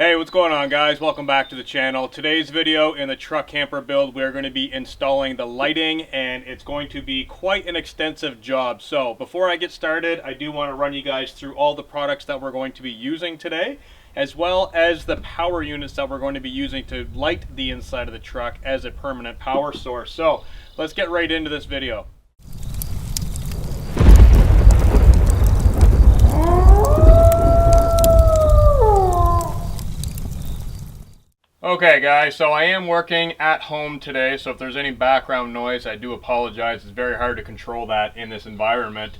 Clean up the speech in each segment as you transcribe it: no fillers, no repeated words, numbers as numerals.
Hey, what's going on, guys? Welcome back to the channel. Today's video in the truck camper build, we're going to be installing the lighting, and it's going to be quite an extensive job. So before I get started, I do want to run you guys through all the products that we're going to be using today, as well as the power units that we're going to be using to light the inside of the truck as a permanent power source. So let's get right into this video. Okay guys, so I am working at home today, so if there's any background noise, I do apologize. It's very hard to control that in this environment.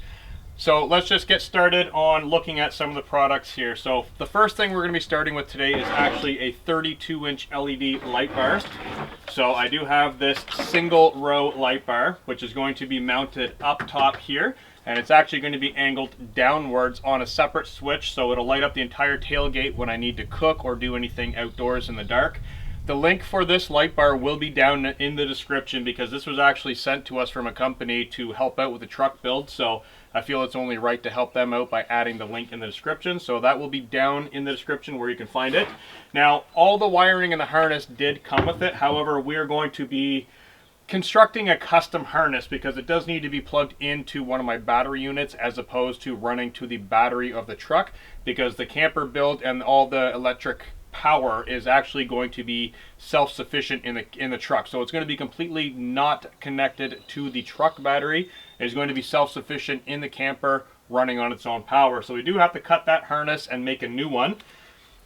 So let's just get started on looking at some of the products here. So the first thing we're going to be starting with today is actually a 32-inch LED light bar. So I do have this single row light bar, which is going to be mounted up top here. And it's actually going to be angled downwards on a separate switch, so it'll light up the entire tailgate when I need to cook or do anything outdoors in the dark. The link for this light bar will be down in the description because this was actually sent to us from a company to help out with the truck build, so I feel it's only right to help them out by adding the link in the description. So that will be down in the description where you can find it. Now, all the wiring in the harness did come with it. However, we're going to be constructing a custom harness because it does need to be plugged into one of my battery units as opposed to running to the battery of the truck, because the camper build and all the electric power is actually going to be self-sufficient in the truck. So it's going to be completely not connected to the truck battery. It's going to be self-sufficient in the camper running on its own power. So we do have to cut that harness and make a new one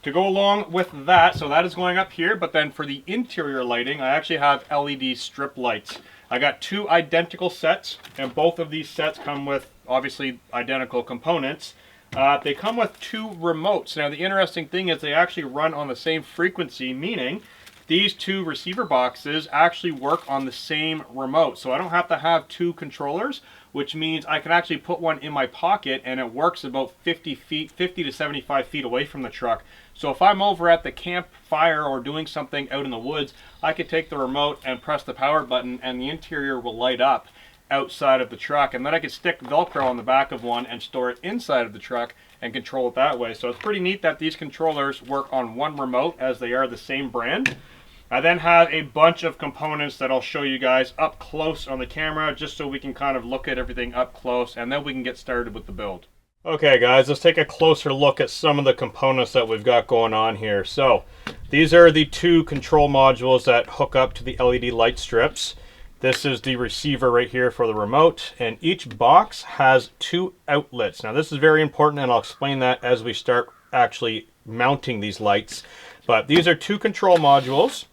to go along with that. So that is going up here, but then for the interior lighting, I actually have LED strip lights. I got two identical sets, and both of these sets come with obviously identical components. They come with two remotes. Now the interesting thing is they actually run on the same frequency, meaning these two receiver boxes actually work on the same remote. So I don't have to have two controllers, which means I can actually put one in my pocket and it works about 50 to 75 feet away from the truck. So if I'm over at the campfire or doing something out in the woods, I could take the remote and press the power button and the interior will light up outside of the truck. And then I could stick Velcro on the back of one and store it inside of the truck and control it that way. So it's pretty neat that these controllers work on one remote as they are the same brand. I then have a bunch of components that I'll show you guys up close on the camera, just so we can kind of look at everything up close, and then we can get started with the build. Okay guys, let's take a closer look at some of the components that we've got going on here. So these are the two control modules that hook up to the LED light strips. This is the receiver right here for the remote, and each box has two outlets. Now this is very important, and I'll explain that as we start actually mounting these lights. But these are two control modules.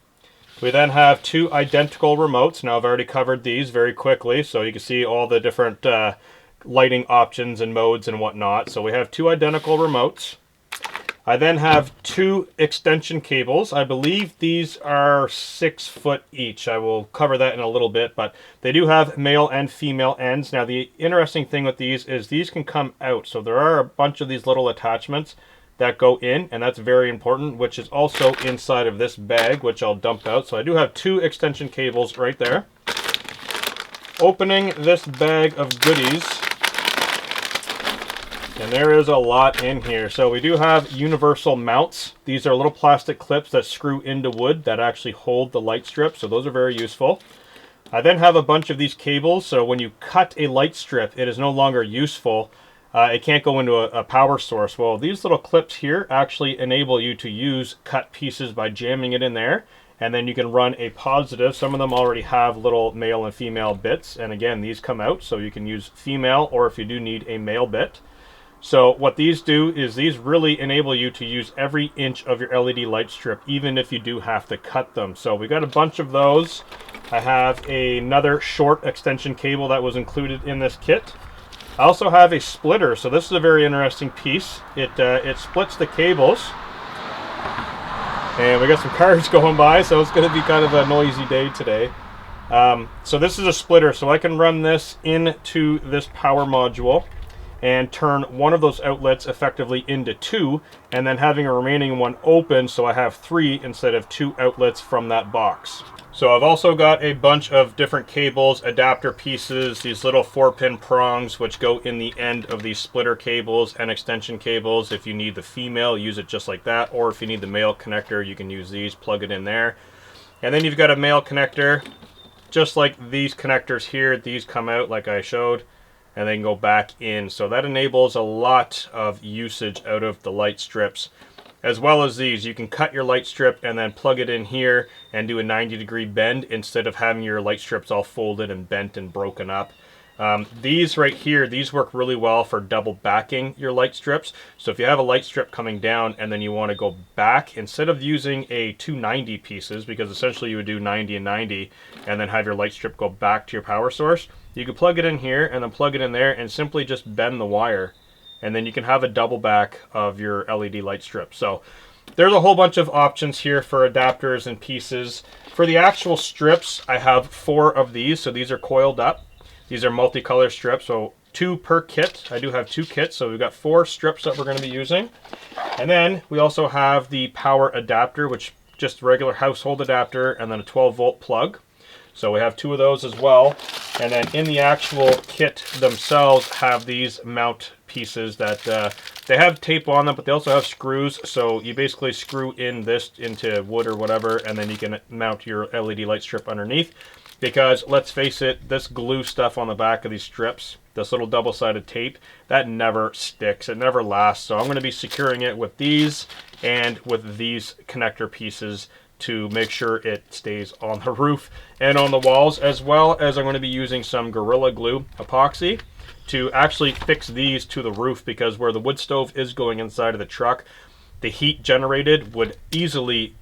We then have two identical remotes. Now I've already covered these very quickly, so you can see all the different lighting options and modes and whatnot. So we have two identical remotes. I then have two extension cables. I believe these are 6 foot each. I will cover that in a little bit, but they do have male and female ends. Now the interesting thing with these is these can come out. So there are a bunch of these little attachments that go in, and that's very important, which is also inside of this bag, which I'll dump out. So I do have two extension cables right there. Opening this bag of goodies, and there is a lot in here. So we do have universal mounts. These are little plastic clips that screw into wood that actually hold the light strip, so those are very useful. I then have a bunch of these cables, so when you cut a light strip, it is no longer useful. It can't go into a power source. Well, these little clips here actually enable you to use cut pieces by jamming it in there, and then you can run a positive. Some of them already have little male and female bits, and again, these come out, so you can use female, or if you do need a male bit. So what these do is these really enable you to use every inch of your LED light strip, even if you do have to cut them. So we got a bunch of those. I have another short extension cable that was included in this kit. I also have a splitter, so this is a very interesting piece. It splits the cables, and we got some cars going by, so it's going to be kind of a noisy day today. So this is a splitter, so I can run this into this power module, and turn one of those outlets effectively into two, and then having a remaining one open, so I have three instead of two outlets from that box. So I've also got a bunch of different cables, adapter pieces, these little 4-pin prongs which go in the end of these splitter cables and extension cables. If you need the female, use it just like that, or if you need the male connector, you can use these, plug it in there. And then you've got a male connector, just like these connectors here. These come out like I showed, and they can go back in. So that enables a lot of usage out of the light strips. As well as these, you can cut your light strip and then plug it in here and do a 90-degree bend instead of having your light strips all folded and bent and broken up. These right here, these work really well for double backing your light strips. So if you have a light strip coming down and then you want to go back, instead of using a 290 pieces, because essentially you would do 90 and 90 and then have your light strip go back to your power source, you can plug it in here and then plug it in there and simply just bend the wire. And then you can have a double back of your LED light strip. So there's a whole bunch of options here for adapters and pieces. For the actual strips, I have 4 of these. So these are coiled up. These are multicolor strips, so 2 per kit. I do have 2 kits, so we've got 4 strips that we're going to be using. And then we also have the power adapter, which just regular household adapter, and then a 12-volt plug. So we have 2 of those as well. And then in the actual kit themselves have these mount pieces that they have tape on them, but they also have screws. So you basically screw in this into wood or whatever, and then you can mount your LED light strip underneath. Because let's face it, this glue stuff on the back of these strips, this little double-sided tape, that never sticks. It never lasts. So I'm going to be securing it with these and with these connector pieces to make sure it stays on the roof and on the walls, as well as I'm going to be using some Gorilla Glue epoxy to actually fix these to the roof, because where the wood stove is going inside of the truck, the heat generated would easily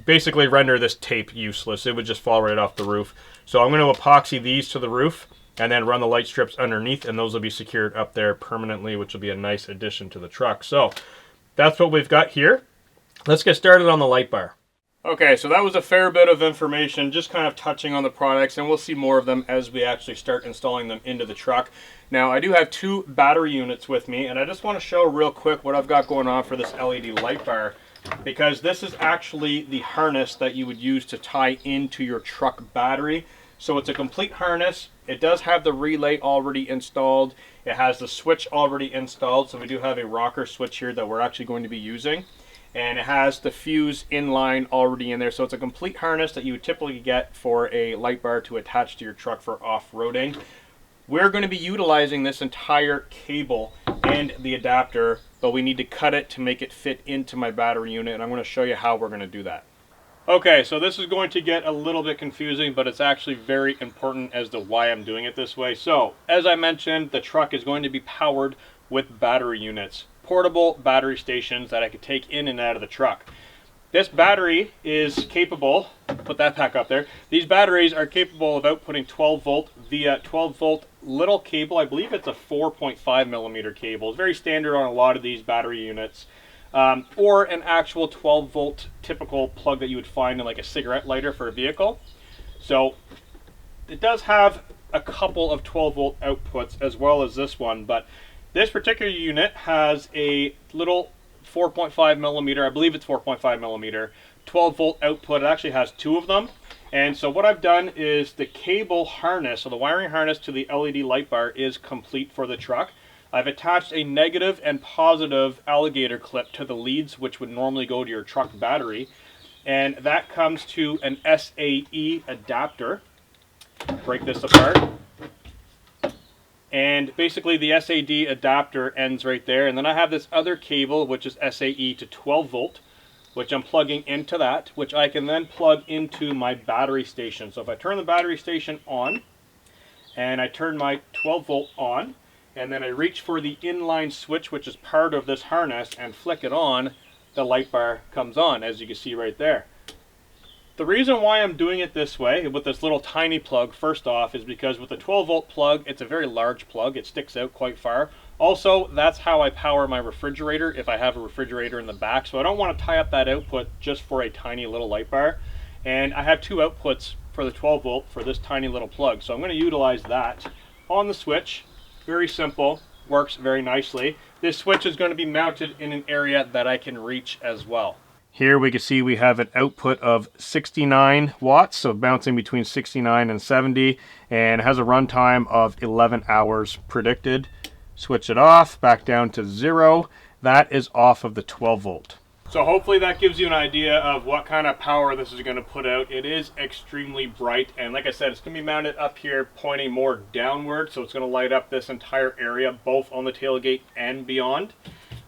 basically render this tape useless. It would just fall right off the roof. So I'm going to epoxy these to the roof and then run the light strips underneath, and those will be secured up there permanently, which will be a nice addition to the truck. So that's what we've got here. Let's get started on the light bar. Okay, so that was a fair bit of information, just kind of touching on the products, and we'll see more of them as we actually start installing them into the truck. Now, I do have 2 battery units with me, and I just want to show real quick what I've got going on for this LED light bar, because this is actually the harness that you would use to tie into your truck battery. So it's a complete harness. It does have the relay already installed. It has the switch already installed, so we do have a rocker switch here that we're actually going to be using. And it has the fuse inline already in there, so it's a complete harness that you would typically get for a light bar to attach to your truck for off-roading. We're going to be utilizing this entire cable and the adapter, but we need to cut it to make it fit into my battery unit, and I'm going to show you how we're going to do that. Okay, so this is going to get a little bit confusing, but it's actually very important as to why I'm doing it this way. So, as I mentioned, the truck is going to be powered with battery units. Portable battery stations that I could take in and out of the truck. This battery is capable, put that back up there, these batteries are capable of outputting 12 volt via 12 volt little cable. I believe it's a 4.5 millimeter cable. It's very standard on a lot of these battery units. Or an actual 12 volt typical plug that you would find in like a cigarette lighter for a vehicle. So it does have a couple of 12 volt outputs as well as this one, but this particular unit has a little 4.5 millimeter, I believe it's 4.5 millimeter, 12 volt output. It actually has 2 of them. And so what I've done is the cable harness, so the wiring harness to the LED light bar is complete for the truck. I've attached a negative and positive alligator clip to the leads, which would normally go to your truck battery. And that comes to an SAE adapter. Break this apart. And basically the SAD adapter ends right there. And then I have this other cable, which is SAE to 12 volt, which I'm plugging into that, which I can then plug into my battery station. So if I turn the battery station on, and I turn my 12 volt on, and then I reach for the inline switch, which is part of this harness, and flick it on, the light bar comes on, as you can see right there. The reason why I'm doing it this way, with this little tiny plug, first off, is because with the 12 volt plug, it's a very large plug. It sticks out quite far. Also, that's how I power my refrigerator, if I have a refrigerator in the back. So I don't want to tie up that output just for a tiny little light bar. And I have 2 outputs for the 12 volt for this tiny little plug. So I'm going to utilize that on the switch. Very simple. works very nicely. This switch is going to be mounted in an area that I can reach as well. Here we can see we have an output of 69 watts, so bouncing between 69 and 70, and it has a runtime of 11 hours predicted. Switch it off, back down to 0. That is off of the 12 volt. So hopefully that gives you an idea of what kind of power this is going to put out. It is extremely bright, and like I said, it's going to be mounted up here pointing more downward, so it's going to light up this entire area, both on the tailgate and beyond.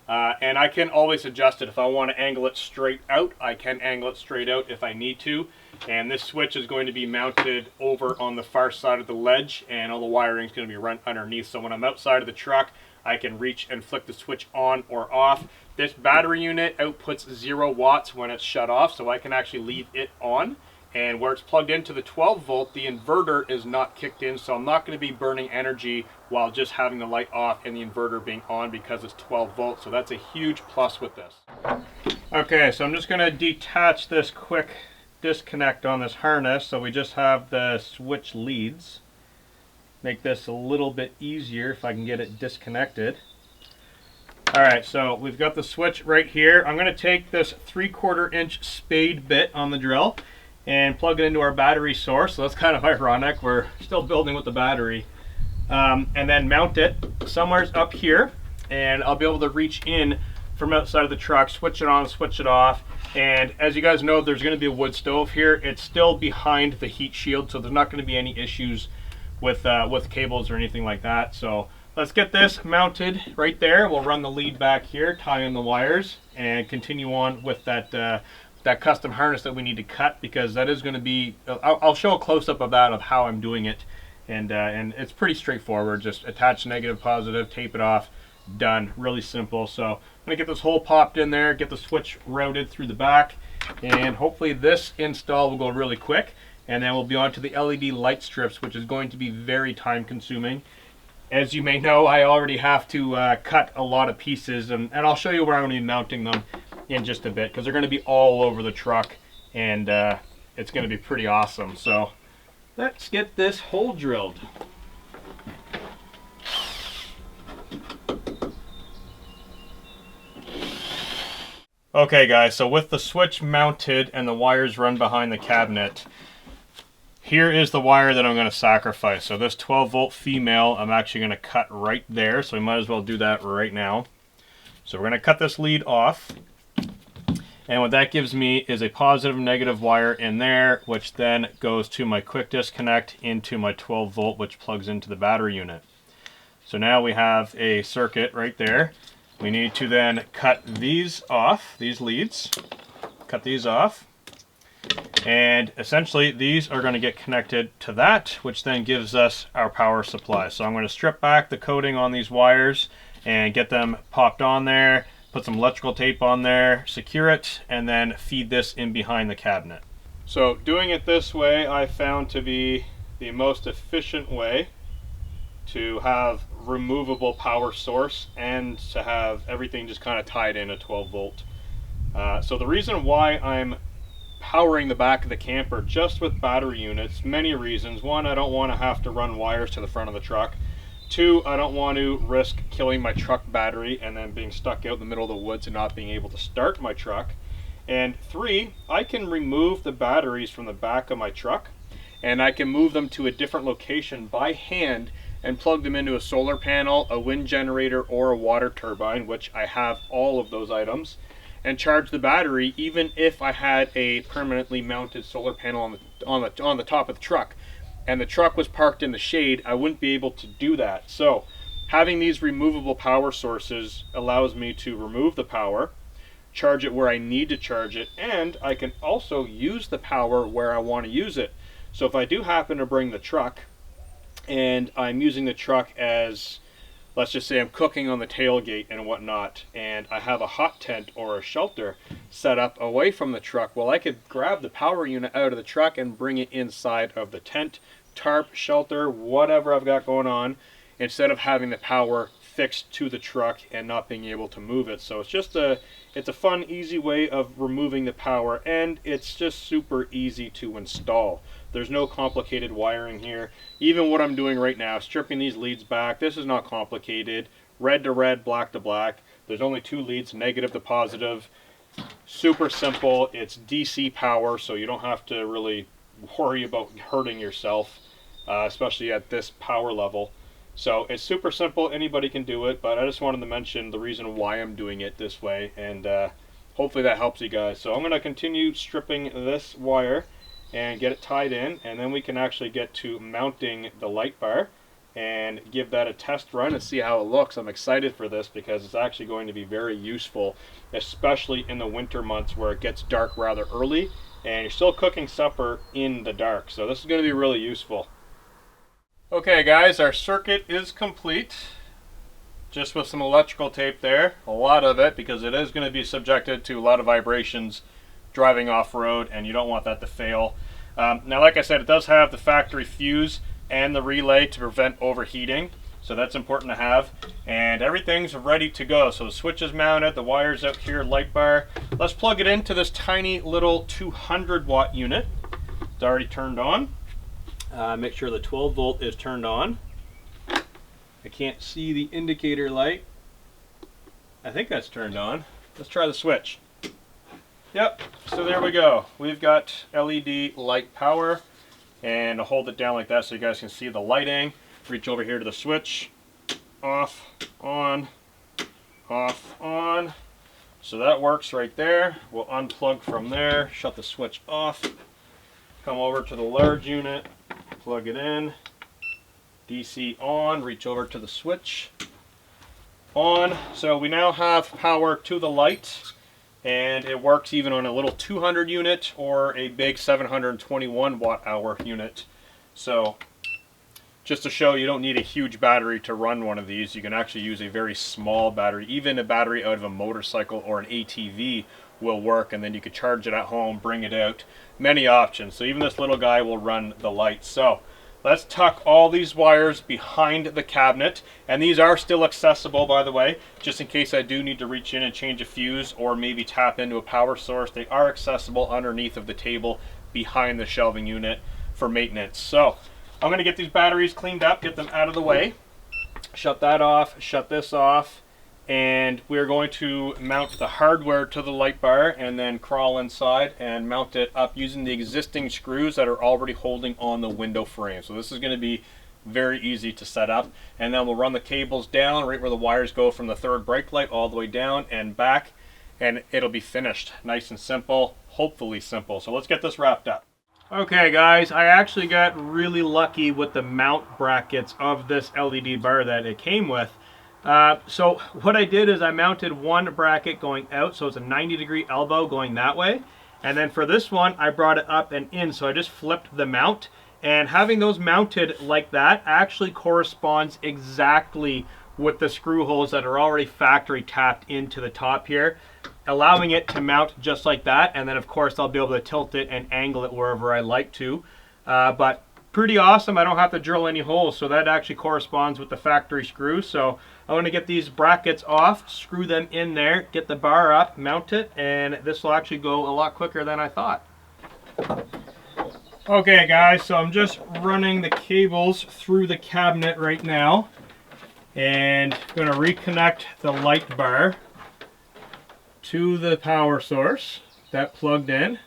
And I can always adjust it. If I want to angle it straight out, I can angle it straight out if I need to. And this switch is going to be mounted over on the far side of the ledge, and all the wiring is going to be run underneath. So when I'm outside of the truck, I can reach and flick the switch on or off. This battery unit outputs 0 watts when it's shut off, so I can actually leave it on. And where it's plugged into the 12 volt, the inverter is not kicked in, so I'm not going to be burning energy while just having the light off and the inverter being on because it's 12 volts. So that's a huge plus with this. Okay, so I'm just going to detach this quick disconnect on this harness, so we just have the switch leads. Make this a little bit easier if I can get it disconnected. Alright, so we've got the switch right here. I'm going to take this 3/4 inch spade bit on the drill and plug it into our battery source. So that's kind of ironic, we're still building with the battery. And then mount it somewhere up here, and I'll be able to reach in from outside of the truck, switch it on, switch it off. And as you guys know, there's going to be a wood stove here. It's still behind the heat shield, so there's not going to be any issues with cables or anything like that. So let's get this mounted right there. We'll run the lead back here, tie in the wires, and continue on with that custom harness that we need to cut, because that is going to be, I'll show a close-up of that, of how I'm doing it, and it's pretty straightforward. Just attach negative, positive, tape it off, done. Really simple. So I'm going to get this hole popped in there, get the switch routed through the back, and hopefully this install will go really quick, and then we'll be on to the LED light strips, which is going to be very time consuming. As you may know, I already have to cut a lot of pieces, and I'll show you where I'm going to be mounting them in just a bit, because they're going to be all over the truck, and it's going to be pretty awesome. So let's get this hole drilled. Okay guys, so with the switch mounted and the wires run behind the cabinet, here is the wire that I'm going to sacrifice. So this 12 volt female, I'm actually going to cut right there, so we might as well do that right now. So we're going to cut this lead off, and what that gives me is a positive and negative wire in there, which then goes to my quick disconnect into my 12 volt, which plugs into the battery unit. So now we have a circuit right there. We need to then cut these off, these leads, cut these off, and essentially these are going to get connected to that, which then gives us our power supply. So I'm going to strip back the coating on these wires and get them popped on there, put some electrical tape on there, secure it, and then feed this in behind the cabinet. So doing it this way I found to be the most efficient way to have removable power source and to have everything just kind of tied in a 12 volt. So the reason why I'm powering the back of the camper just with battery units, many reasons. One, I don't want to have to run wires to the front of the truck. Two, I don't want to risk killing my truck battery and then being stuck out in the middle of the woods and not being able to start my truck. And three, I can remove the batteries from the back of my truck, and I can move them to a different location by hand and plug them into a solar panel, a wind generator, or a water turbine, which I have all of those items, and charge the battery even if I had a permanently mounted solar panel on the top of the truck and the truck was parked in the shade. I wouldn't be able to do that. So having these removable power sources allows me to remove the power, charge it where I need to charge it, and I can also use the power where I want to use it. So if I do happen to bring the truck and I'm using the truck as, let's just say I'm cooking on the tailgate and whatnot, and I have a hot tent or a shelter set up away from the truck, well, I could grab the power unit out of the truck and bring it inside of the tent, tarp, shelter, whatever I've got going on, instead of having the power fixed to the truck and not being able to move it. So it's a fun, easy way of removing the power, and it's just super easy to install. There's no complicated wiring here. Even what I'm doing right now, stripping these leads back, this is not complicated. red to red, black to black. There's only 2 leads, negative to positive. Super simple. It's DC power, so you don't have to really worry about hurting yourself, especially at this power level. So it's super simple, anybody can do it, but I just wanted to mention the reason why I'm doing it this way, and hopefully that helps you guys. So I'm going to continue stripping this wire and get it tied in, and then we can actually get to mounting the light bar and give that a test run and see how it looks. I'm excited for this because it's actually going to be very useful, especially in the winter months where it gets dark rather early and you're still cooking supper in the dark. So this is going to be really useful. Okay guys, our circuit is complete, just with some electrical tape there, a lot of it, because it is going to be subjected to a lot of vibrations driving off-road, and you don't want that to fail. Now like I said, it does have the factory fuse and the relay to prevent overheating, so that's important to have, and everything's ready to go. So the switch is mounted, the wire's out here, light bar. Let's plug it into this tiny little 200 watt unit. It's already turned on. Make sure the 12 volt is turned on. I can't see the indicator light. I think that's turned on. Let's try the switch. Yep, so there we go. We've got LED light power, and I'll hold it down like that so you guys can see the lighting. Reach over here to the switch. Off, on, off, on. So that works right there. We'll unplug from there, shut the switch off, come over to the large unit, plug it in, DC on, reach over to the switch, on. So we now have power to the light, and it works even on a little 200 unit or a big 721 watt hour unit. So just to show you don't need a huge battery to run one of these. You can actually use a very small battery. Even a battery out of a motorcycle or an ATV will work, and then you could charge it at home, bring it out. Many options. So even this little guy will run the lights. So let's tuck all these wires behind the cabinet, and these are still accessible, by the way, just in case I do need to reach in and change a fuse or maybe tap into a power source. They are accessible underneath of the table behind the shelving unit for maintenance. So I'm going to get these batteries cleaned up, get them out of the way, shut that off, shut this off, and we're going to mount the hardware to the light bar and then crawl inside and mount it up using the existing screws that are already holding on the window frame. So this is going to be very easy to set up, and then we'll run the cables down right where the wires go from the third brake light all the way down and back, and it'll be finished. Nice and simple, hopefully simple. So let's get this wrapped up. Okay guys, I actually got really lucky with the mount brackets of this LED bar that it came with. So what I did is I mounted one bracket going out, so it's a 90-degree elbow going that way. And then for this one, I brought it up and in, so I just flipped the mount. And having those mounted like that actually corresponds exactly with the screw holes that are already factory tapped into the top here, allowing it to mount just like that. And then of course I'll be able to tilt it and angle it wherever I like to. But pretty awesome. I don't have to drill any holes, so that actually corresponds with the factory screw. So I want to get these brackets off, screw them in there, get the bar up, mount it, and this will actually go a lot quicker than I thought. Okay guys, so I'm just running the cables through the cabinet right now, and I'm going to reconnect the light bar to the power source that plugged in,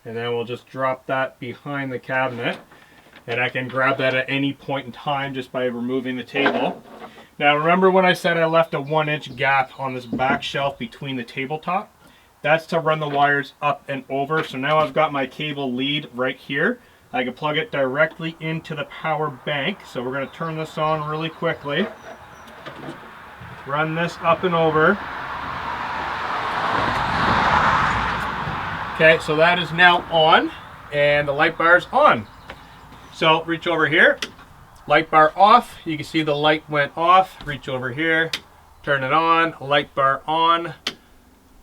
and then we'll just drop that behind the cabinet, and I can grab that at any point in time just by removing the table. Now remember when I said I left a 1-inch gap on this back shelf between the tabletop? That's to run the wires up and over. So now I've got my cable lead right here. I can plug it directly into the power bank. So we're going to turn this on really quickly. Run this up and over. Okay, so that is now on, and the light bar is on. So reach over here. Light bar off, you can see the light went off. Reach over here, turn it on, light bar on.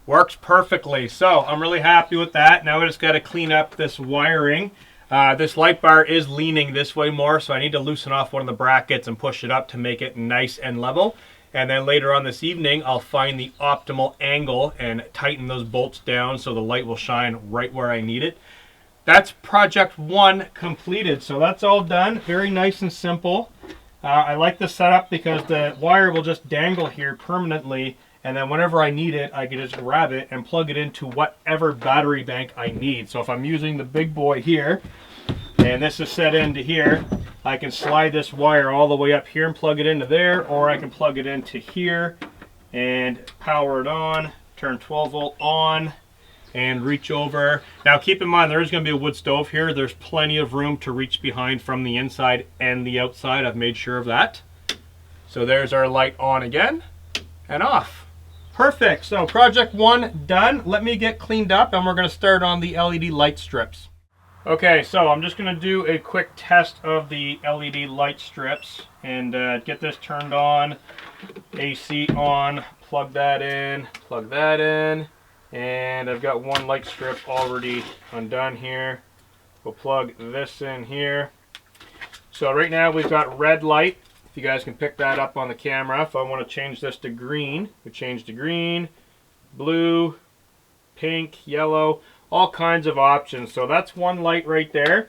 Works perfectly. So I'm really happy with that. Now we just got to clean up this wiring. This light bar is leaning this way more, so I need to loosen off one of the brackets and push it up to make it nice and level. And then later on this evening, I'll find the optimal angle and tighten those bolts down so the light will shine right where I need it. That's project 1 completed, so that's all done. Very nice and simple. I like this setup because the wire will just dangle here permanently, and then whenever I need it, I can just grab it and plug it into whatever battery bank I need. So if I'm using the big boy here, and this is set into here, I can slide this wire all the way up here and plug it into there, or I can plug it into here and power it on, turn 12 volt on, and reach over. Now keep in mind, there is going to be a wood stove here. There's plenty of room to reach behind from the inside and the outside. I've made sure of that. So there's our light on again and off. Perfect. So project 1 done. Let me get cleaned up and we're going to start on the LED light strips. Okay, so I'm just going to do a quick test of the LED light strips and get this turned on, AC on, plug that in, and I've got one light strip already undone here. We'll plug this in here. So right now we've got red light. If you guys can pick that up on the camera. If I want to change this to green, we change to green, blue, pink, yellow, all kinds of options. So that's one light right there.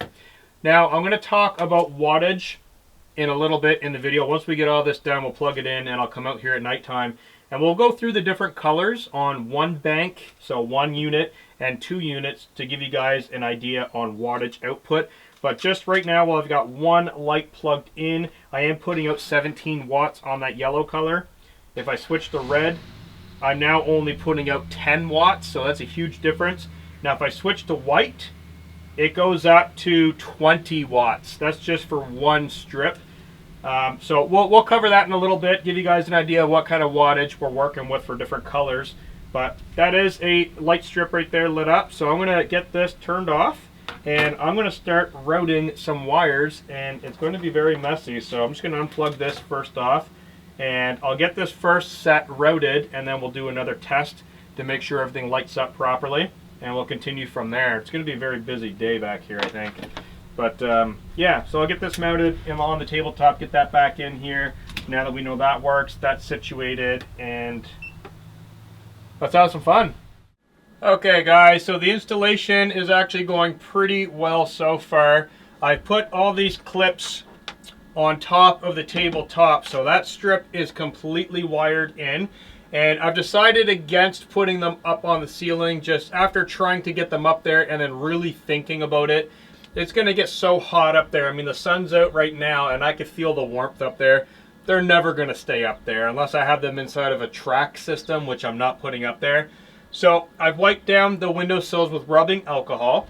Now I'm going to talk about wattage in a little bit in the video. Once we get all this done, we'll plug it in and I'll come out here at nighttime and we'll go through the different colors on one bank, so 1 unit and 2 units, to give you guys an idea on wattage output. But just right now, while I've got one light plugged in, I am putting out 17 watts on that yellow color. If I switch to red, I'm now only putting out 10 watts, so that's a huge difference. Now if I switch to white, it goes up to 20 watts. That's just for one strip. So we'll cover that in a little bit, give you guys an idea of what kind of wattage we're working with for different colors. But that is a light strip right there lit up. So I'm going to get this turned off and I'm going to start routing some wires, and it's going to be very messy. So I'm just going to unplug this first off and I'll get this first set routed, and then we'll do another test to make sure everything lights up properly, and we'll continue from there. It's going to be a very busy day back here, I think. But yeah, so I'll get this mounted on the tabletop, get that back in here. Now that we know that works, that's situated, and let's have some fun. Okay guys, so the installation is actually going pretty well so far. I put all these clips on top of the tabletop, so that strip is completely wired in. And I've decided against putting them up on the ceiling, just after trying to get them up there and then really thinking about it. It's going to get so hot up there. I mean, the sun's out right now and I can feel the warmth up there. They're never going to stay up there unless I have them inside of a track system, which I'm not putting up there. So I've wiped down the windowsills with rubbing alcohol.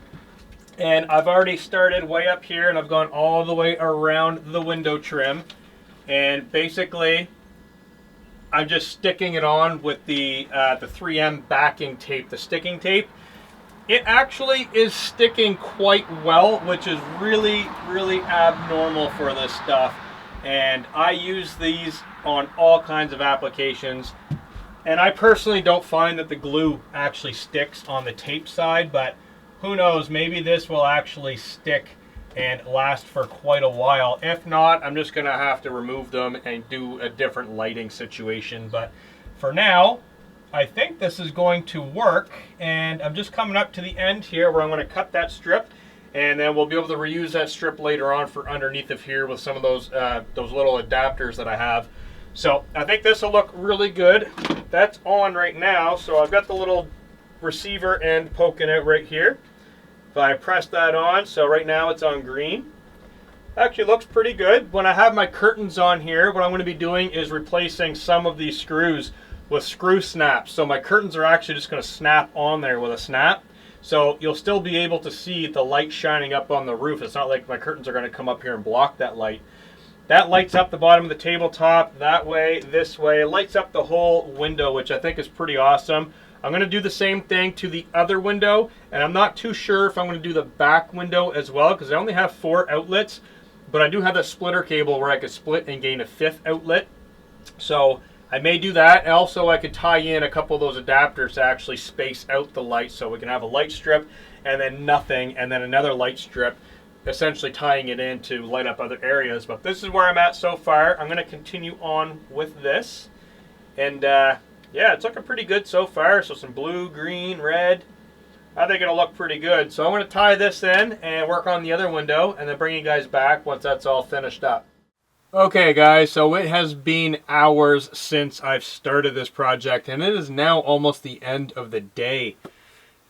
And I've already started way up here and I've gone all the way around the window trim. And basically, I'm just sticking it on with the 3M backing tape, the sticking tape. It actually is sticking quite well, which is really, really abnormal for this stuff. And I use these on all kinds of applications. And I personally don't find that the glue actually sticks on the tape side, but who knows, maybe this will actually stick and last for quite a while. If not, I'm just gonna have to remove them and do a different lighting situation. But for now, I think this is going to work, and I'm just coming up to the end here where I'm going to cut that strip, and then we'll be able to reuse that strip later on for underneath of here with some of those little adapters that I have. So I think this will look really good. That's on right now, so I've got the little receiver end poking out right here. If I press that on, so right now it's on green. Actually looks pretty good. When I have my curtains on here, what I'm going to be doing is replacing some of these screws with screw snaps. So my curtains are actually just going to snap on there with a snap. So you'll still be able to see the light shining up on the roof. It's not like my curtains are going to come up here and block that light. That lights up the bottom of the tabletop that way, this way. It lights up the whole window, which I think is pretty awesome. I'm going to do the same thing to the other window, and I'm not too sure if I'm going to do the back window as well, because I only have 4 outlets, but I do have that splitter cable where I could split and gain a 5th outlet. So I may do that. Also, I could tie in a couple of those adapters to actually space out the light, so we can have a light strip and then nothing, and then another light strip, essentially tying it in to light up other areas. But this is where I'm at so far. I'm going to continue on with this, and yeah, it's looking pretty good so far. So some blue, green, red. I think it'll look pretty good. So I'm going to tie this in and work on the other window, and then bring you guys back once that's all finished up. Okay guys, so it has been hours since I've started this project and it is now almost the end of the day.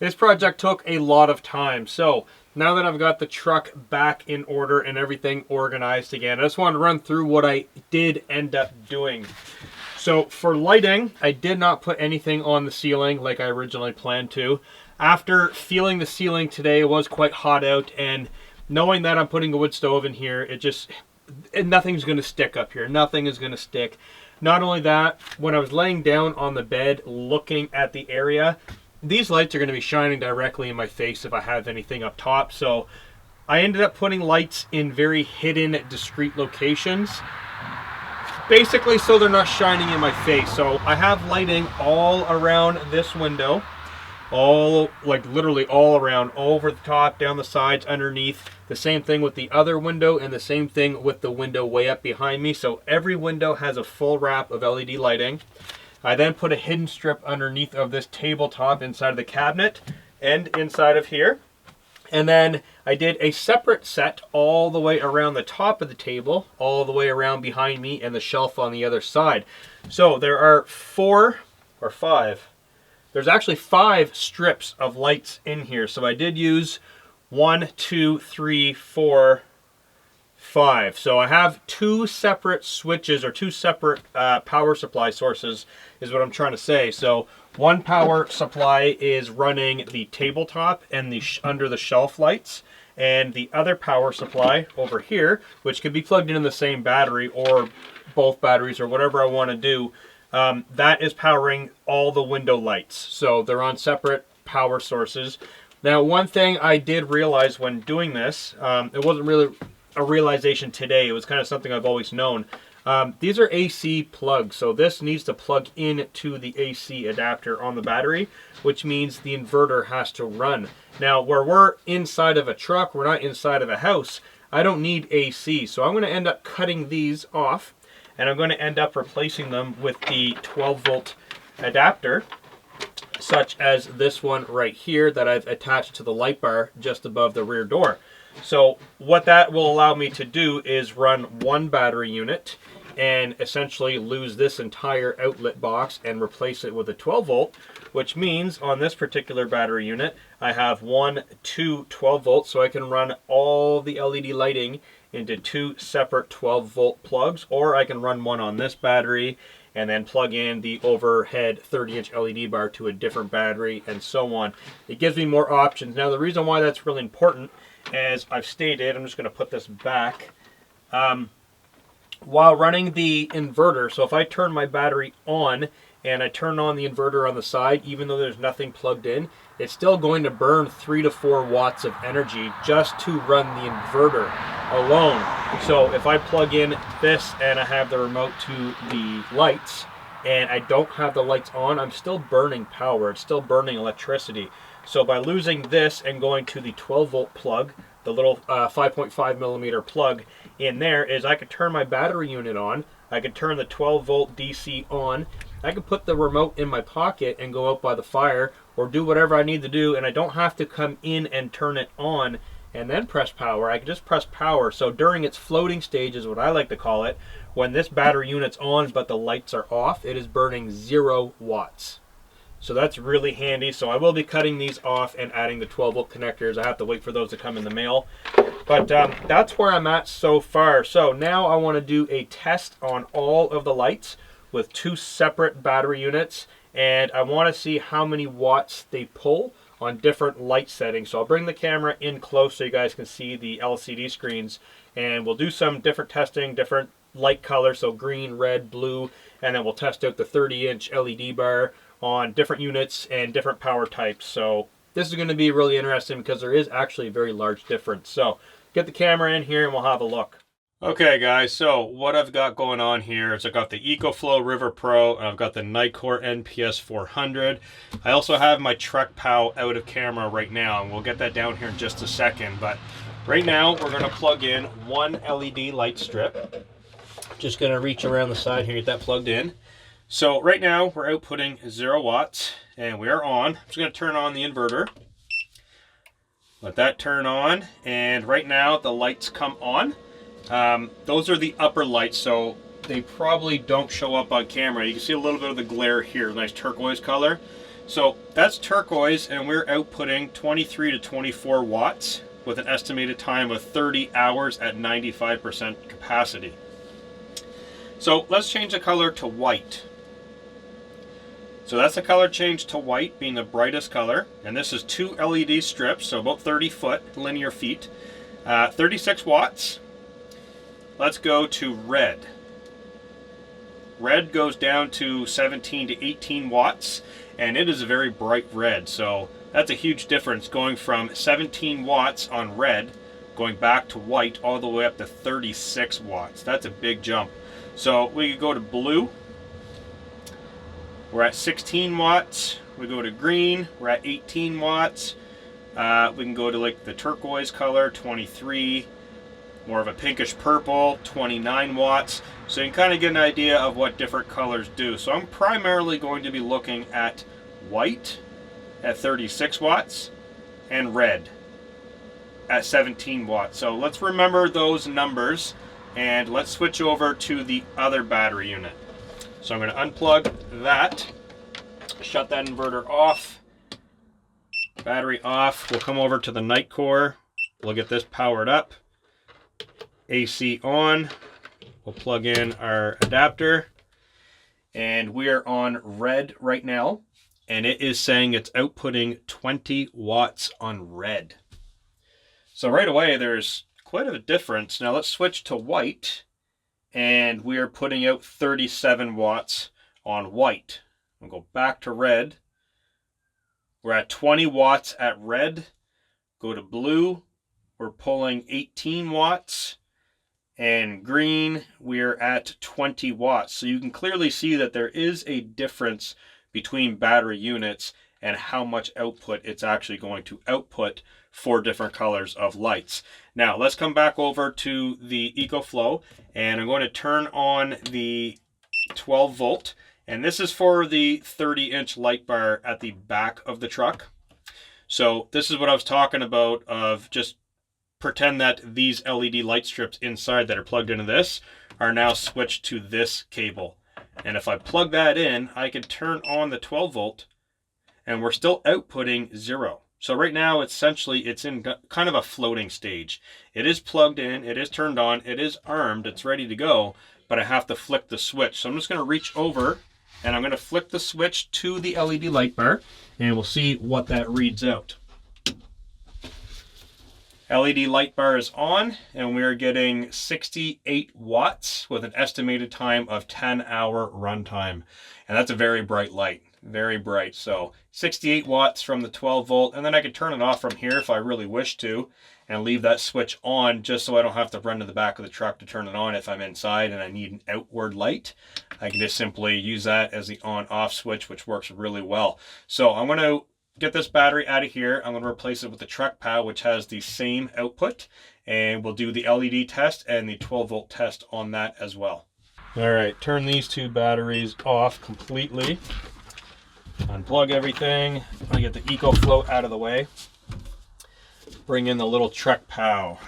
This project took a lot of time, so now that I've got the truck back in order and everything organized again, I just want to run through what I did end up doing. So for lighting, I did not put anything on the ceiling like I originally planned to. After feeling the ceiling today, it was quite hot out, and knowing that I'm putting a wood stove in here, nothing's going to stick up here. Nothing is going to stick. Not only that, when I was laying down on the bed looking at the area, these lights are going to be shining directly in my face if I have anything up top. So I ended up putting lights in very hidden, discreet locations, basically so they're not shining in my face. So I have lighting all around this window, literally all around, over the top, down the sides, underneath. The same thing with the other window, and the same thing with the window way up behind me. So every window has a full wrap of LED lighting. I then put a hidden strip underneath of this tabletop inside of the cabinet and inside of here. And then I did a separate set all the way around the top of the table, all the way around behind me, and the shelf on the other side. So there are 4 or 5. There's actually 5 strips of lights in here. So I did use 1, 2, 3, 4, 5. So I have 2 separate switches, or 2 separate power supply sources is what I'm trying to say. So one power supply is running the tabletop and the under the shelf lights, and the other power supply over here, which could be plugged in the same battery or both batteries or whatever I want to do, that is powering all the window lights. So they're on separate power sources. Now, one thing I did realize when doing this, it wasn't really a realization today, it was kind of something I've always known. These are AC plugs, so this needs to plug into the AC adapter on the battery, which means the inverter has to run. Now, where we're inside of a truck, we're not inside of a house, I don't need AC, so I'm going to end up cutting these off, and I'm going to end up replacing them with the 12-volt adapter, such as this one right here that I've attached to the light bar just above the rear door. So what that will allow me to do is run one battery unit and essentially lose this entire outlet box and replace it with a 12 volt, which means on this particular battery unit, I have 2 12 volts, so I can run all the LED lighting into 2 separate 12 volt plugs, or I can run one on this battery and then plug in the overhead 30-inch LED bar to a different battery, and so on. It gives me more options. Now, the reason why that's really important, as I've stated, I'm just going to put this back, while running the inverter, so if I turn my battery on and I turn on the inverter on the side, even though there's nothing plugged in, it's still going to burn 3 to 4 watts of energy just to run the inverter alone. So if I plug in this and I have the remote to the lights and I don't have the lights on, I'm still burning power, it's still burning electricity. So by losing this and going to the 12 volt plug, the little 5.5 millimeter plug in there, is I could turn my battery unit on, I could turn the 12 volt DC on, I could put the remote in my pocket and go out by the fire or do whatever I need to do, and I don't have to come in and turn it on and then press power. I can just press power. So during its floating stage is what I like to call it, when this battery unit's on but the lights are off, it is burning 0 watts. So that's really handy. So I will be cutting these off and adding the 12 volt connectors. I have to wait for those to come in the mail. But that's where I'm at so far. So now I want to do a test on all of the lights with 2 separate battery units, and I want to see how many watts they pull on different light settings. So I'll bring the camera in close so you guys can see the LCD screens, and we'll do some different testing, different light colors, so green, red, blue, and then we'll test out the 30-inch LED bar on different units and different power types. So this is going to be really interesting because there is actually a very large difference. So get the camera in here and we'll have a look. Okay guys, so what I've got going on here is I've got the EcoFlow River Pro and I've got the Nikkor NPS 400. I also have my Trek POW out of camera right now, and we'll get that down here in just a second. But right now we're going to plug in one LED light strip. Just going to reach around the side here, get that plugged in. So right now we're outputting 0 watts and we are on. I'm just going to turn on the inverter. Let that turn on, and right now the lights come on. Those are the upper lights, so they probably don't show up on camera. You can see a little bit of the glare here, nice turquoise color. So that's turquoise, and we're outputting 23 to 24 watts with an estimated time of 30 hours at 95% capacity. So let's change the color to white. So that's the color change to white, being the brightest color. And this is 2 LED strips, so about 30 linear feet. 36 watts. Let's go to red. Red goes down to 17 to 18 watts, and it is a very bright red. So that's a huge difference, going from 17 watts on red, going back to white, all the way up to 36 watts. That's a big jump. So we could go to blue. We're at 16 watts. We go to green. We're at 18 watts. We can go to like the turquoise color, 23. More of a pinkish purple, 29 watts. So you can kind of get an idea of what different colors do. So I'm primarily going to be looking at white at 36 watts and red at 17 watts. So let's remember those numbers, and let's switch over to the other battery unit. So I'm going to unplug that, shut that inverter off, battery off. We'll come over to the night core. We'll get this powered up. AC on. We'll plug in our adapter, and we are on red right now, and it is saying it's outputting 20 watts on red. So right away there's quite a difference. Now let's switch to white, and we are putting out 37 watts on white. We'll go back to red. We're at 20 watts at red. Go to blue. We're pulling 18 watts. And green, we're at 20 watts. So you can clearly see that there is a difference between battery units and how much output it's actually going to output for different colors of lights. Now let's come back over to the EcoFlow, and I'm going to turn on the 12 volt, and this is for the 30-inch light bar at the back of the truck. So this is what I was talking about, of just pretend that these LED light strips inside that are plugged into this are now switched to this cable. And if I plug that in, I can turn on the 12 volt, and we're still outputting 0. So right now, essentially, it's in kind of a floating stage. It is plugged in, it is turned on, it is armed, it's ready to go, but I have to flick the switch. So I'm just going to reach over, and I'm going to flick the switch to the LED light bar, and we'll see what that reads out. LED light bar is on, and we're getting 68 watts with an estimated time of 10-hour runtime. And that's a very bright light, very bright. So 68 watts from the 12 volt, and then I can turn it off from here if I really wish to, and leave that switch on just so I don't have to run to the back of the truck to turn it on if I'm inside and I need an outward light. I can just simply use that as the on-off switch, which works really well. So I'm going to get this battery out of here. I'm going to replace it with the truck pad, which has the same output, and we'll do the LED test and the 12 volt test on that as well. All right, turn these two batteries off completely. Unplug everything. I get the EcoFlow out of the way. Bring in the little truck POW.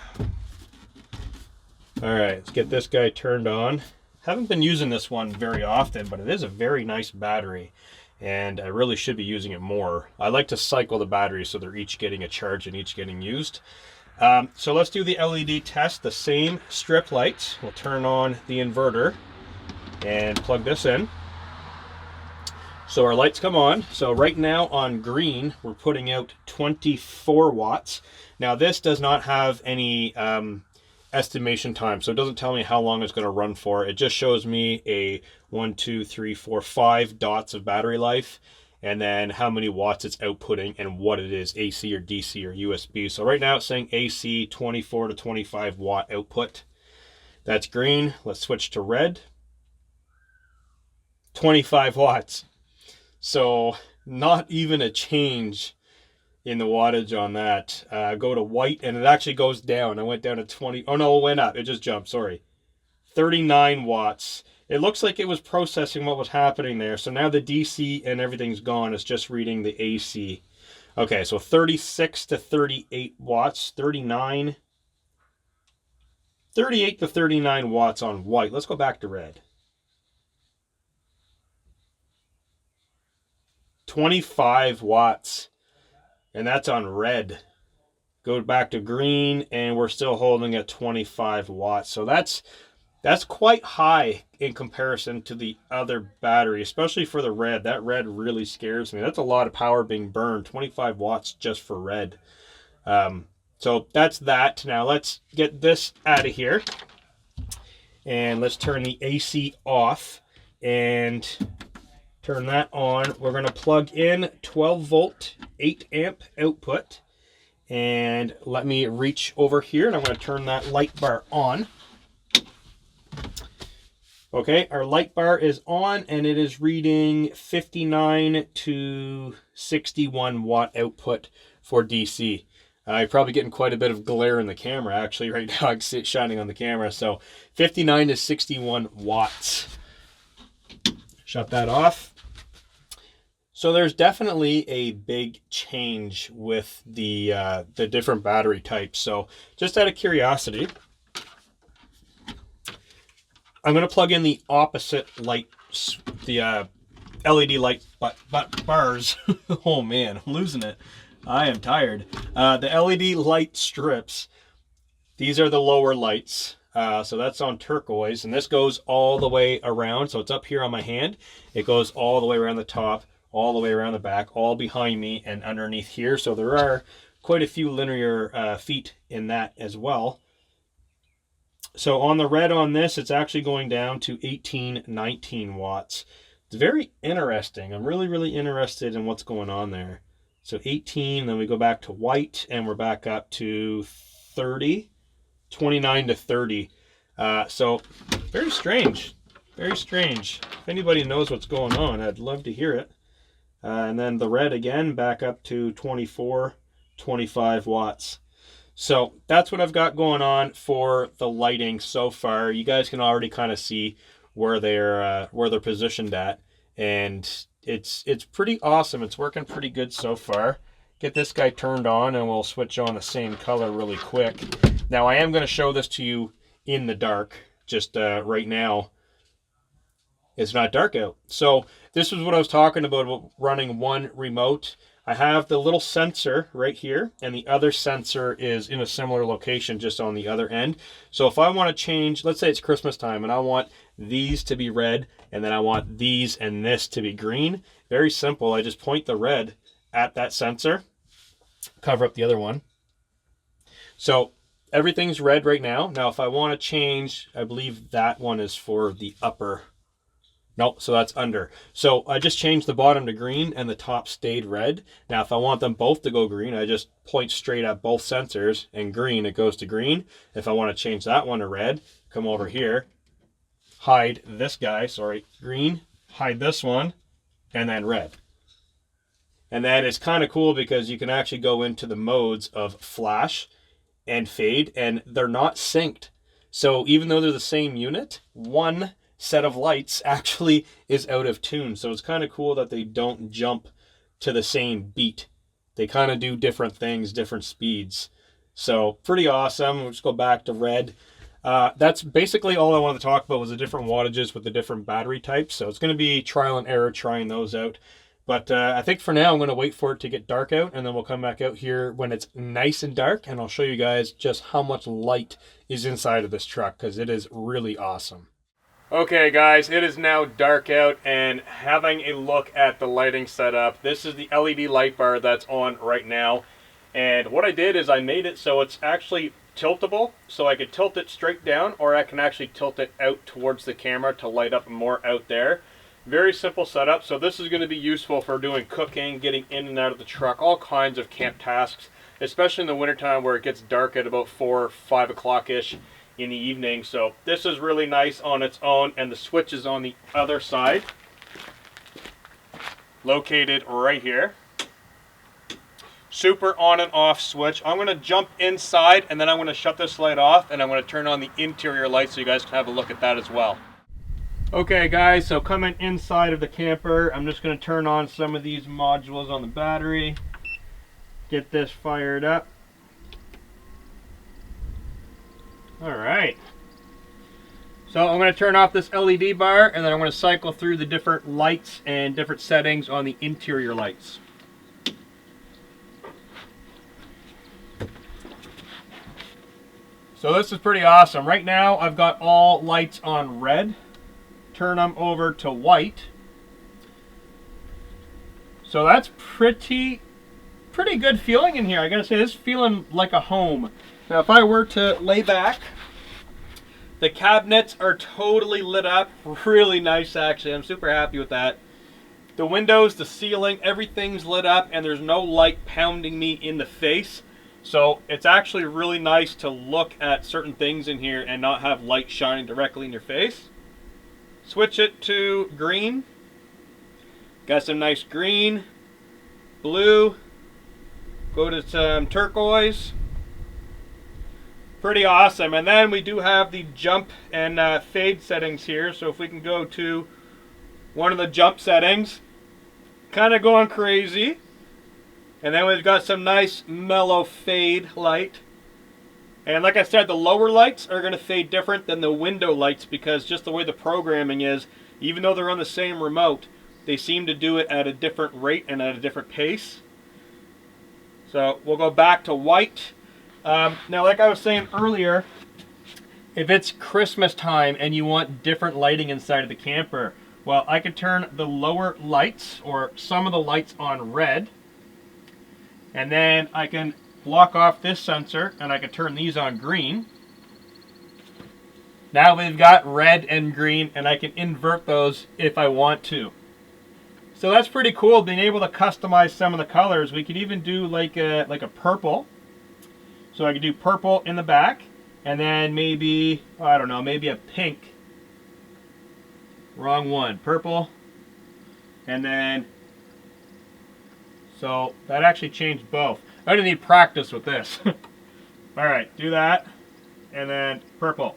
All right, let's get this guy turned on. Haven't been using this one very often, but it is a very nice battery, and I really should be using it more. I like to cycle the batteries so they're each getting a charge and each getting used. So let's do the LED test. The same strip lights. We'll turn on the inverter and plug this in. So our lights come on. So right now on green, we're putting out 24 watts. Now this does not have any estimation time, so it doesn't tell me how long it's going to run for. It just shows me a 1, 2, 3, 4, 5 dots of battery life, and then how many watts it's outputting and what it is, AC or DC or USB. So right now it's saying AC 24 to 25 watt output. That's green. Let's switch to red. 25 watts. So not even a change in the wattage on that. Go to white, and it actually goes down. I went down to 20. Oh no, it went up. It just jumped. Sorry. 39 watts. It looks like it was processing what was happening there. So now the DC and everything's gone. It's just reading the AC. Okay, so 36 to 38 watts. 39 38 to 39 watts on white. Let's go back to red. 25 watts, and that's on red. Go back to green, and we're still holding at 25 watts. So that's quite high in comparison to the other battery, especially for the red. That red really scares me. That's a lot of power being burned, 25 watts just for red. So that's that. Now let's get this out of here, and let's turn the AC off and turn that on. We're going to plug in 12 volt, 8 amp output. And let me reach over here, and I'm going to turn that light bar on. Okay, our light bar is on, and it is reading 59 to 61 watt output for DC. You're probably getting quite a bit of glare in the camera, actually, right now. I can see it shining on the camera. So 59 to 61 watts. Shut that off. So there's definitely a big change with the different battery types. So just out of curiosity, I'm going to plug in the opposite light, the LED light bars. Oh man, I'm losing it. I am tired. The LED light strips, these are the lower lights. So that's on turquoise, and this goes all the way around. So it's up here on my hand. It goes all the way around the top, all the way around the back, all behind me and underneath here. So there are quite a few linear feet in that as well. So on the red on this, it's actually going down to 18, 19 watts. It's very interesting. I'm really interested in what's going on there. So 18, then we go back to white, and we're back up to 30, 29 to 30. So very strange, very strange. If anybody knows what's going on, I'd love to hear it. And then the red again, back up to 24, 25 watts. So that's what I've got going on for the lighting so far. You guys can already kind of see where they're positioned at, and it's pretty awesome. It's working pretty good so far. Get this guy turned on, and we'll switch on the same color really quick. Now I am going to show this to you in the dark. Just right now, it's not dark out. So this is what I was talking about running one remote. I have the little sensor right here, and the other sensor is in a similar location just on the other end. So if I want to change, let's say it's Christmas time, and I want these to be red, and then I want these and this to be green. Very simple. I just point the red at that sensor, cover up the other one. So everything's red right now. Now if I want to change, I believe that one is for the upper. Nope, so that's under. So I just changed the bottom to green and the top stayed red. Now if I want them both to go green, I just point straight at both sensors, and green, it goes to green. If I want to change that one to red, come over here, hide this guy, sorry, green, hide this one, and then red. And then it's kind of cool because you can actually go into the modes of flash and fade, and they're not synced. So even though they're the same unit, one set of lights actually is out of tune. So it's kind of cool that they don't jump to the same beat. They kind of do different things, different speeds. So pretty awesome. We'll just go back to red. That's basically all I wanted to talk about, was the different wattages with the different battery types. So it's going to be trial and error trying those out. But I think for now I'm going to wait for it to get dark out, and then we'll come back out here when it's nice and dark, and I'll show you guys just how much light is inside of this truck, because it is really awesome. Okay guys, it is now dark out, and having a look at the lighting setup. This is the LED light bar that's on right now, and what I did is I made it so it's actually tiltable, so I could tilt it straight down, or I can actually tilt it out towards the camera to light up more out there. Very simple setup. So this is going to be useful for doing cooking, getting in and out of the truck, all kinds of camp tasks, especially in the wintertime where it gets dark at about 4 or 5 o'clock-ish in the evening. So this is really nice on its own, and the switch is on the other side, located right here. Super on and off switch. I'm going to jump inside, and then I'm going to shut this light off, and I'm going to turn on the interior light so you guys can have a look at that as well. Okay guys, so coming inside of the camper, I'm just going to turn on some of these modules on the battery, get this fired up. All right. So I'm going to turn off this LED bar, and then I'm going to cycle through the different lights and different settings on the interior lights. So this is pretty awesome. Right now I've got all lights on red. Turn them over to white. So that's pretty good feeling in here. I gotta say, this is feeling like a home. Now if I were to lay back, the cabinets are totally lit up. Really nice, actually. I'm super happy with that. The windows, the ceiling, everything's lit up, and there's no light pounding me in the face. So it's actually really nice to look at certain things in here and not have light shining directly in your face. Switch it to green. Got some nice green, blue, go to some turquoise. Pretty awesome. And then we do have the jump and fade settings here. So if we can go to one of the jump settings, kind of going crazy. And then we've got some nice mellow fade light. And like I said, the lower lights are going to fade different than the window lights, because just the way the programming is, even though they're on the same remote, they seem to do it at a different rate and at a different pace. So we'll go back to white. Now, like I was saying earlier, if it's Christmas time and you want different lighting inside of the camper, well, I could turn the lower lights, or some of the lights, on red. And then I can block off this sensor, and I can turn these on green. Now we've got red and green, and I can invert those if I want to. So that's pretty cool, being able to customize some of the colors. We could even do like a purple. So I could do purple in the back, and then maybe, I don't know, maybe a pink. Wrong one. Purple. And then, so that actually changed both. I didn't need practice with this. Alright, do that. And then purple.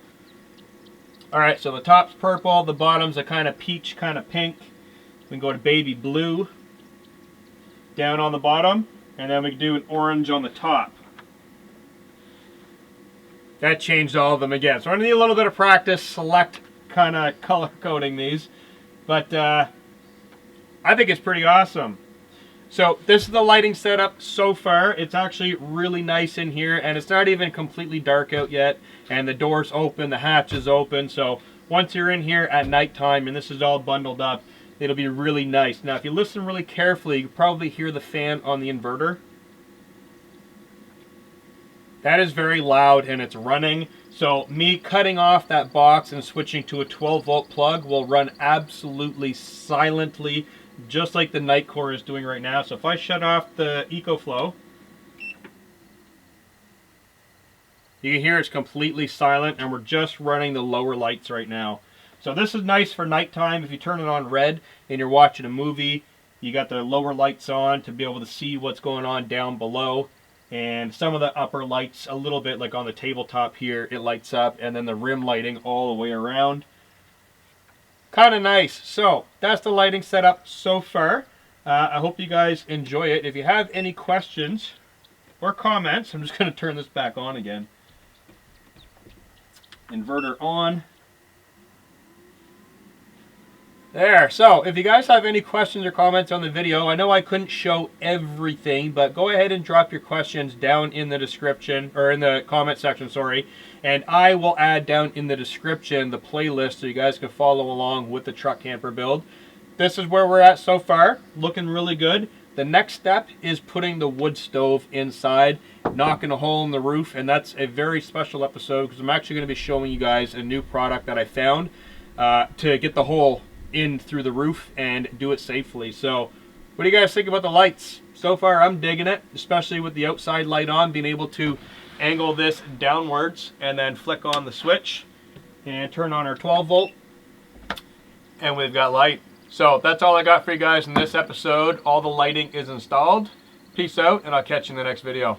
Alright, so the top's purple, the bottom's a kind of peach, kind of pink. We can go to baby blue down on the bottom, and then we can do an orange on the top. That changed all of them again. So I'm going to need a little bit of practice, select kind of color coding these. But I think it's pretty awesome. So this is the lighting setup so far. It's actually really nice in here, and it's not even completely dark out yet. And the door's open, the hatch is open. So once you're in here at nighttime and this is all bundled up, it'll be really nice. Now if you listen really carefully, you probably hear the fan on the inverter. That is very loud, and it's running. So me cutting off that box and switching to a 12-volt plug will run absolutely silently, just like the Nightcore is doing right now. So if I shut off the EcoFlow, you can hear it's completely silent, and we're just running the lower lights right now. So this is nice for nighttime. If you turn it on red and you're watching a movie, you got the lower lights on to be able to see what's going on down below. And some of the upper lights, a little bit like on the tabletop here, it lights up, and then the rim lighting all the way around. Kind of nice. So that's the lighting setup so far. I hope you guys enjoy it. If you have any questions or comments, I'm just going to turn this back on again. Inverter on. There. So if you guys have any questions or comments on the video, I know I couldn't show everything, but go ahead and drop your questions down in the description, or in the comment section, sorry, and I will add down in the description the playlist so you guys can follow along with the truck camper build. This is where we're at so far, looking really good. The next step is putting the wood stove inside, knocking a hole in the roof, and that's a very special episode because I'm actually going to be showing you guys a new product that I found to get the hole in through the roof and do it safely. So what do you guys think about the lights? So far I'm digging it, especially with the outside light on, being able to angle this downwards and then flick on the switch and turn on our 12-volt, and we've got light. So that's all I got for you guys in this episode. All the lighting is installed. Peace out, and I'll catch you in the next video.